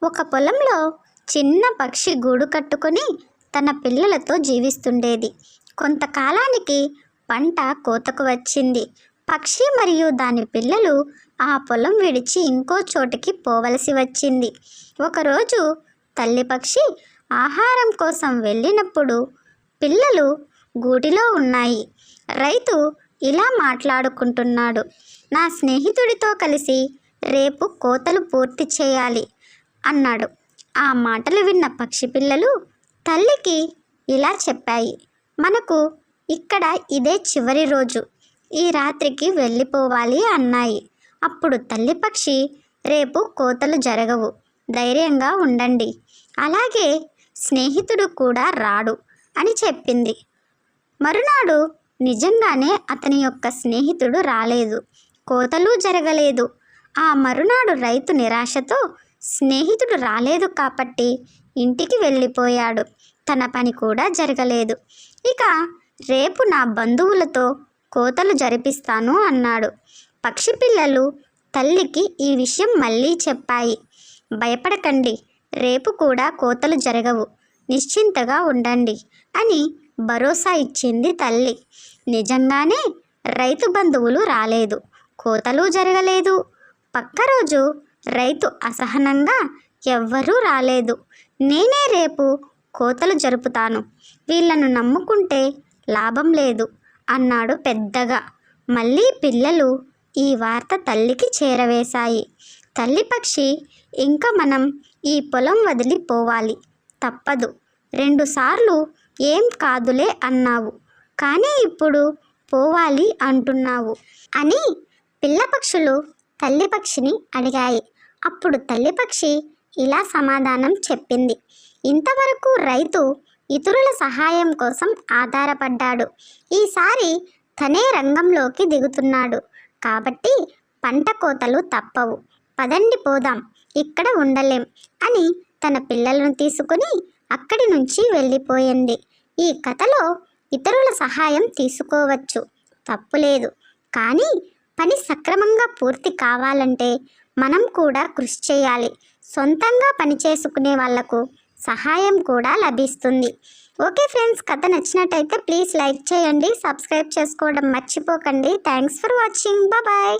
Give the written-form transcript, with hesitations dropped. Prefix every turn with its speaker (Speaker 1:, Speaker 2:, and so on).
Speaker 1: ఒక పొలంలో చిన్న పక్షి గూడు కట్టుకొని తన పిల్లలతో జీవిస్తుండేది. కొంతకాలానికి పంట కోతకు వచ్చింది. పక్షి మరియు దాని పిల్లలు ఆ పొలం విడిచి ఇంకో చోటికి పోవలసి వచ్చింది. ఒకరోజు తల్లి పక్షి ఆహారం కోసం వెళ్ళినప్పుడు పిల్లలు గూటిలో ఉన్నాయి. రైతు ఇలా మాట్లాడుకుంటున్నాడు, నా స్నేహితుడితో కలిసి రేపు కోతలు పూర్తి చేయాలి అన్నాడు. ఆ మాటలు విన్న పక్షి పిల్లలు తల్లికి ఇలా చెప్పాయి, మనకు ఇక్కడ ఇదే చివరి రోజు, ఈ రాత్రికి వెళ్ళిపోవాలి అన్నాయి. అప్పుడు తల్లి పక్షి, రేపు కోతలు జరగవు, ధైర్యంగా ఉండండి, అలాగే స్నేహితుడు కూడా రాడు అని చెప్పింది. మరునాడు నిజంగానే అతని యొక్క స్నేహితుడు రాలేదు, కోతలు జరగలేదు. ఆ మరునాడు రైతు నిరాశతో స్నేహితుడు రాలేదు కాబట్టి ఇంటికి వెళ్ళిపోయాడు. తన పని కూడా జరగలేదు. ఇక రేపు నా బంధువులతో కోతలు జరిపిస్తాను అన్నాడు. పక్షి పిల్లలు తల్లికి ఈ విషయం మళ్ళీ చెప్పాయి. భయపడకండి, రేపు కూడా కోతలు జరగవు, నిశ్చింతగా ఉండండి అని భరోసా ఇచ్చింది తల్లి. నిజంగానే రైతు బంధువులు రాలేదు, కోతలు జరగలేదు. పక్క రోజు రైతు అసహనంగా, ఎవ్వరూ రాలేదు, నేనే రేపు కోతలు జరుపుతాను, వీళ్ళను నమ్ముకుంటే లాభం లేదు అన్నాడు పెద్దగా. మళ్ళీ పిల్లలు ఈ వార్త తల్లికి చేరవేశాయి. తల్లి పక్షి, ఇంకా మనం ఈ పొలం వదిలిపోవాలి, తప్పదు, 2 సార్లు ఏం కాదులే అన్నావు, కానీ ఇప్పుడు పోవాలి అంటున్నావు అని పిల్ల పక్షులు తల్లి పక్షిని అడిగాయి. అప్పుడు తల్లి పక్షి ఇలా సమాధానం చెప్పింది, ఇంతవరకు రైతు ఇతరుల సహాయం కోసం ఆధారపడ్డాడు, ఈసారి తనే రంగంలోకి దిగుతున్నాడు, కాబట్టి పంట కోతలు తప్పవు, పదండి పోదాం, ఇక్కడ ఉండలేం అని తన పిల్లలను తీసుకుని అక్కడి నుంచి వెళ్ళిపోయింది. ఈ కథలో ఇతరుల సహాయం తీసుకోవచ్చు, తప్పులేదు, కానీ పని సక్రమంగా పూర్తి కావాలంటే మనం కూడా కృషి చేయాలి. సొంతంగా పని చేసుకునే వాళ్లకు సహాయం కూడా లభిస్తుంది. ఓకే ఫ్రెండ్స్, కథ నచ్చినట్టయితే ప్లీజ్ లైక్ చేయండి, సబ్స్క్రైబ్ చేసుకోవడం మర్చిపోకండి. Thanks for watching, bye.